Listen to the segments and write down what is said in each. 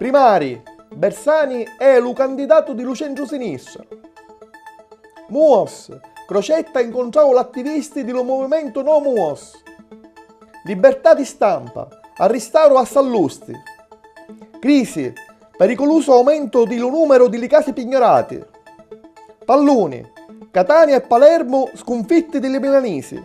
Primari, Bersani è lo candidato di centro-sinistra. Muos, Crocetta incontrava gli attivisti del movimento No Muos. Libertà di stampa, arrestato a Sallusti. Crisi, pericoloso aumento del numero di casi pignorati. Palloni, Catania e Palermo sconfitti delle milanesi.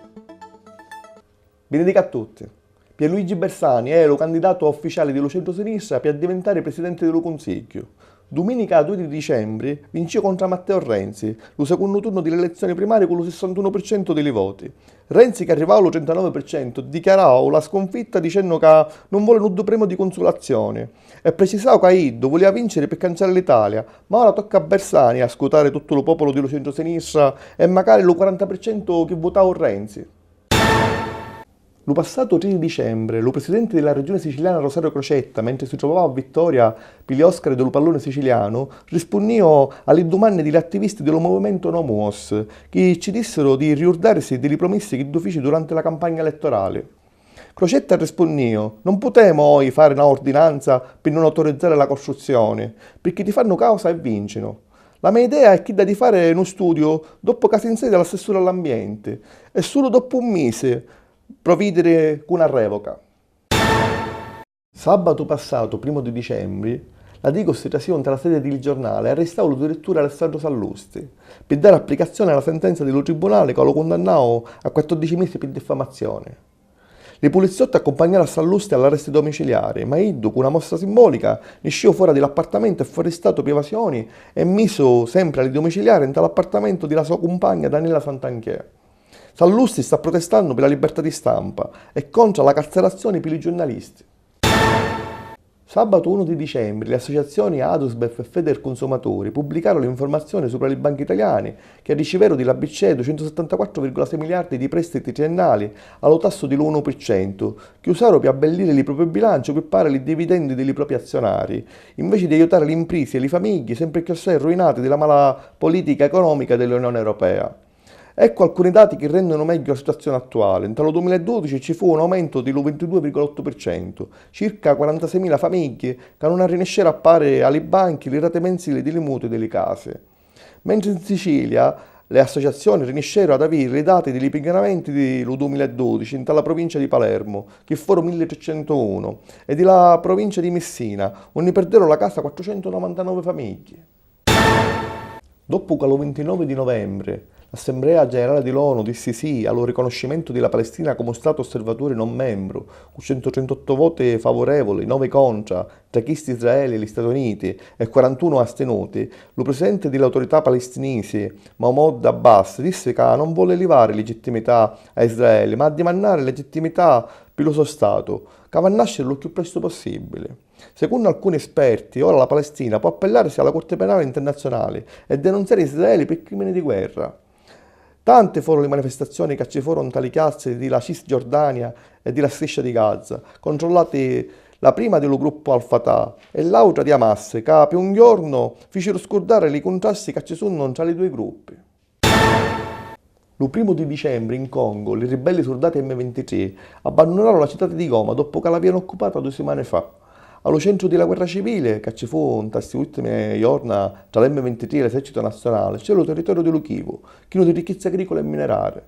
Benedica a tutti. Pierluigi Bersani è lo candidato ufficiale dello centro-sinistra per diventare presidente dello Consiglio. Domenica 2 di dicembre vince contro Matteo Renzi, lo secondo turno delle elezioni primarie con lo 61% dei voti. Renzi, che arrivava allo 39%, dichiarò la sconfitta dicendo che non vuole un premio di consolazione e precisò che Iddo voleva vincere per cancellare l'Italia, ma ora tocca a Bersani a scutare tutto il popolo dello centro-sinistra e magari lo 40% che votava Renzi. Lo passato 3 di dicembre, lo presidente della regione siciliana Rosario Crocetta, mentre si trovava a Vittoria per gli Oscar dello pallone siciliano, rispondeva alle domande degli attivisti del movimento No Muos, che ci dissero di ricordarsi delle promesse che fece durante la campagna elettorale. Crocetta rispondeva: non potremo oggi fare un'ordinanza per non autorizzare la costruzione, perché ti fanno causa e vincono. La mia idea è quella di fare uno studio dopo che si insede l'assessore all'ambiente e solo dopo un mese provvedere con una revoca. Sabato passato, 1 di dicembre, la Digos trasferì tra la sede del giornale e arrestò lo direttore Alessandro Sallusti per dare applicazione alla sentenza dello tribunale che lo condannò a 14 mesi per diffamazione. Le poliziotti accompagnarono Sallusti all'arresto domiciliare, ma Iddo, con una mossa simbolica, ne uscì fuori dall'appartamento e fu arrestato per evasioni e messo sempre alle domiciliari nell'appartamento della sua compagna Daniela Santanchè. Sallusti sta protestando per la libertà di stampa e contro la carcerazione per i giornalisti. Sabato 1 di dicembre le associazioni Adusbef e Federconsumatori pubblicarono l'informazione sopra le banche italiane che riceverono dalla BCE 274,6 miliardi di prestiti triennali allo tasso dell'1%, che usarono per abbellire il proprio bilancio per pagare i dividendi dei propri azionari, invece di aiutare le imprese e le famiglie sempre più assai rovinate dalla mala politica economica dell'Unione Europea. Ecco alcuni dati che rendono meglio la situazione attuale. Nel 2012 ci fu un aumento dello 22,8%, circa 46.000 famiglie che non rinescero a pagare alle banche le rate mensili delle mutui delle case. Mentre in Sicilia le associazioni rinescero ad avere i dati degli pignoramenti del 2012 nella provincia di Palermo, che furono 1301, e della provincia di Messina, dove perderono la casa 499 famiglie. Dopo che il 29 di novembre l'Assemblea Generale dell'ONU disse sì al riconoscimento della Palestina come Stato osservatore non membro, con 138 voti favorevoli, 9 contro, tra Israele e gli Stati Uniti e 41 astenuti, il presidente dell'autorità palestinese, Mahmoud Abbas, disse che non vuole elevare legittimità a Israele, ma demandare legittimità per il suo Stato, che va a nascere il più presto possibile. Secondo alcuni esperti, ora la Palestina può appellarsi alla Corte Penale Internazionale e denunziare Israele per crimini di guerra. Tante furono le manifestazioni che ci furono tali piazze della Cisgiordania e della Striscia di Gaza, controllate la prima dello gruppo Al-Fatah e l'altra di Hamas, che per un giorno fecero scordare i contrasti che ci sono tra i due gruppi. Lo 1 di dicembre in Congo, i ribelli soldati M23 abbandonarono la città di Goma dopo che l'avevano occupata 2 settimane fa. Allo centro della guerra civile, che ci fu in questi ultimi giorni tra l'M23 e l'esercito nazionale, c'è il territorio di Kivu, pieno di ricchezza agricola e mineraria.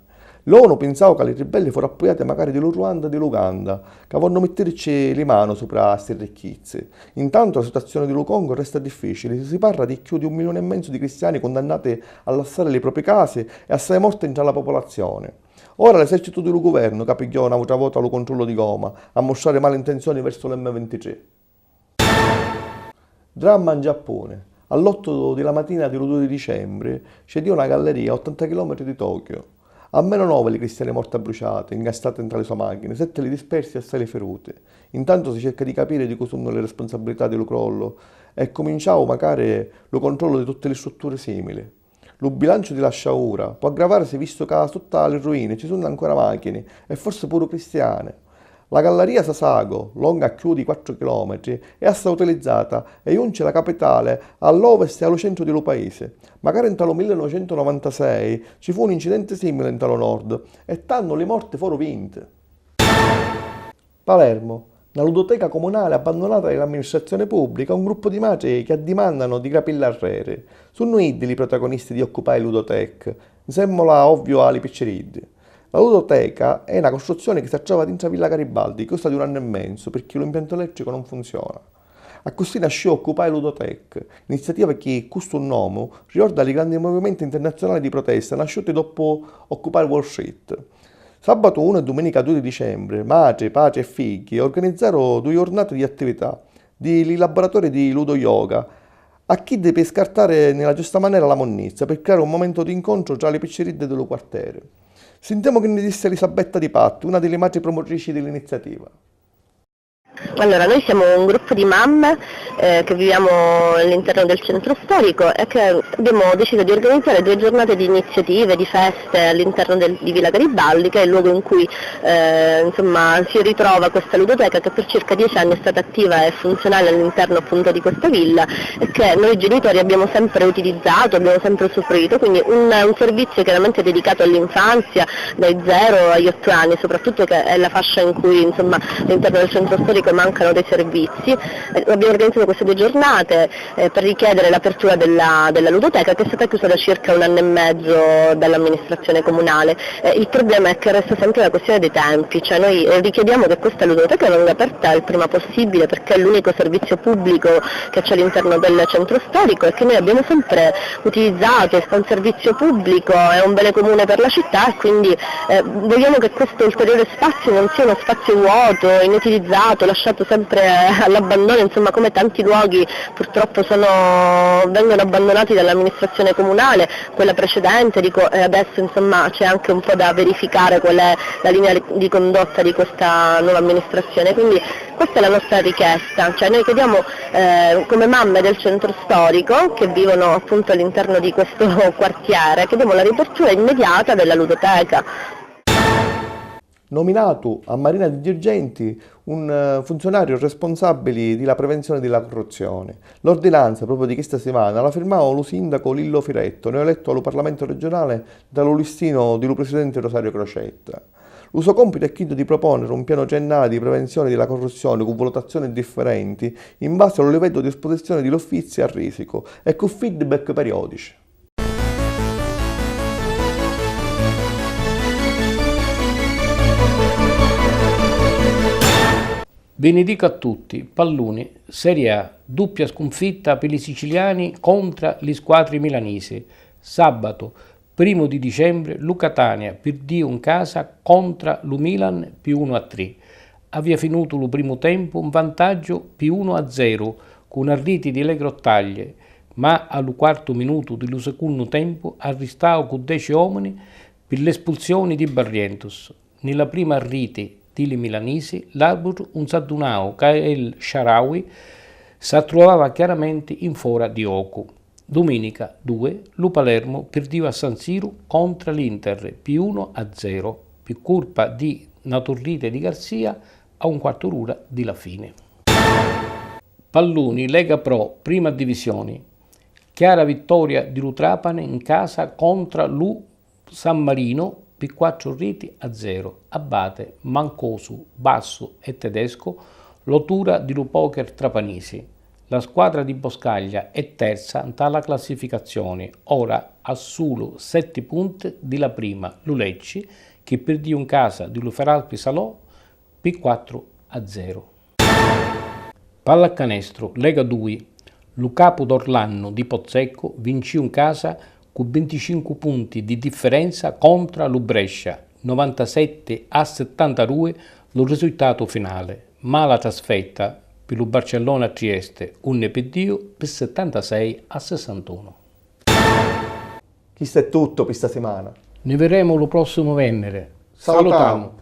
L'ONU pensava che i ribelli fossero appoggiati magari dello Ruanda e dell'Uganda, che vogliono metterci le mani sopra queste ricchezze. Intanto la situazione dello Congo resta difficile, si parla di più di 1,5 milioni di cristiani condannati a lasciare le proprie case e assai morti tra la popolazione. Ora l'esercito del governo, che pigliò un'altra volta lo controllo di Goma, a mostrare male intenzioni verso l'M23. Dramma in Giappone. All'8 della mattina del 2 di dicembre c'è una galleria a 80 km di Tokyo. Almeno 9 le cristiane morte bruciate, ingastate tra le sue macchine, 7 le disperse e 6 le ferite. Intanto si cerca di capire di cosa sono le responsabilità del crollo e cominciamo magari lo controllo di tutte le strutture simili. Lo bilancio della sciagura può aggravarsi visto che sotto le ruine ci sono ancora macchine e forse pure cristiane. La galleria Sasago, lunga più di 4 km, è stata utilizzata e giunge la capitale all'ovest e allo centro del paese. Magari in talo 1996 ci fu un incidente simile in talo nord e tanto le morti furono vinte. Palermo. Una ludoteca comunale abbandonata dall'amministrazione pubblica, un gruppo di matri che addimandano di capillarrere. Sono idili i protagonisti di occupare ludotec, sembra ovvio ali picceriddi. La ludoteca è una costruzione che si trova dentro Villa Garibaldi, costa di 1 anno e mezzo perché l'impianto elettrico non funziona. A così nasce Occupy Ludotec, iniziativa che, questo nome, ricorda i grandi movimenti internazionali di protesta nasciuti dopo Occupy Wall Street. Sabato 1 e domenica 2 di dicembre, madri, padri e figli organizzarono 2 giornate di attività, di laboratori di ludo yoga, a chi deve scartare nella giusta maniera la monnezza per creare un momento di incontro tra le picceridde dello quartiere. Sentiamo che ne disse Elisabetta Di Patti, una delle madri promotrici dell'iniziativa. Allora, noi siamo un gruppo di mamme che viviamo all'interno del centro storico e che abbiamo deciso di organizzare 2 giornate di iniziative, di feste all'interno di Villa Garibaldi, che è il luogo in cui si ritrova questa ludoteca che per circa 10 anni è stata attiva e funzionale all'interno appunto di questa villa e che noi genitori abbiamo sempre utilizzato, abbiamo sempre usufruito, quindi un servizio chiaramente dedicato all'infanzia dai 0 agli 8 anni, soprattutto che è la fascia in cui all'interno del centro storico mancano dei servizi. Abbiamo organizzato queste 2 giornate per richiedere l'apertura della ludoteca, che è stata chiusa da circa 1 anno e mezzo dall'amministrazione comunale. Il problema è che resta sempre la questione dei tempi, cioè noi richiediamo che questa ludoteca venga aperta il prima possibile perché è l'unico servizio pubblico che c'è all'interno del centro storico e che noi abbiamo sempre utilizzato, è un servizio pubblico, è un bene comune per la città e quindi vogliamo che questo ulteriore spazio non sia uno spazio vuoto, inutilizzato, lasciato sempre all'abbandono, insomma, come tanti luoghi purtroppo vengono abbandonati dall'amministrazione comunale, quella precedente, e adesso insomma c'è anche un po' da verificare qual è la linea di condotta di questa nuova amministrazione, quindi questa è la nostra richiesta, cioè noi chiediamo come mamme del centro storico che vivono appunto all'interno di questo quartiere, chiediamo la riapertura immediata della ludoteca. Nominato a Marina di Girgenti un funzionario responsabile della prevenzione della corruzione. L'ordinanza proprio di questa settimana la firmava lo sindaco Lillo Firetto, neoeletto allo Parlamento regionale dallo listino dello presidente Rosario Crocetta. Il suo compito è quello di proporre un piano triennale di prevenzione della corruzione con valutazioni differenti in base al livello di esposizione dell'uffizio al risico e con feedback periodici. Benedico a tutti, palloni, Serie A, doppia sconfitta per i siciliani contro gli squadri milanesi. Sabato, 1 dicembre, Catania perdió in casa contro lo Milan per 1-3. Aveva finito il primo tempo un vantaggio per 1-0 con una rete di Grottaglie, ma al quarto minuto dello secondo tempo arrestato con 10 uomini per l'espulsione di Barrientos. Nella prima rete dei milanesi, l'arbitro un sadunao Gael Sharawi si trovava chiaramente in fora di gioco. Domenica 2, lo Palermo perdeva a San Siro contro l'Inter per 1-0 per colpa di una torrita di Garzia a un quarto d'ora della fine. Palloni Lega Pro, prima divisione. Chiara vittoria di Lutrapane in casa contro lo San Marino per 4-0. Abate, Mancosu, Basso e Tedesco, l'ottura di Poker Trapanisi. La squadra di Boscaglia è terza dalla classificazione, ora a solo 7 punti della prima, Lulecci, che perdì in casa di Luferalpi Salò per 4-0. Pallacanestro, Lega 2, lo capo d'Orlanno di Pozzecco vince in casa con 25 punti di differenza contro lo Brescia, 97-72 lo risultato finale, ma la trasferta per lo Barcellona a Trieste, un nepedio per 76-61. Questo è tutto per questa settimana. Ne vedremo lo prossimo Venere. Salutiamo.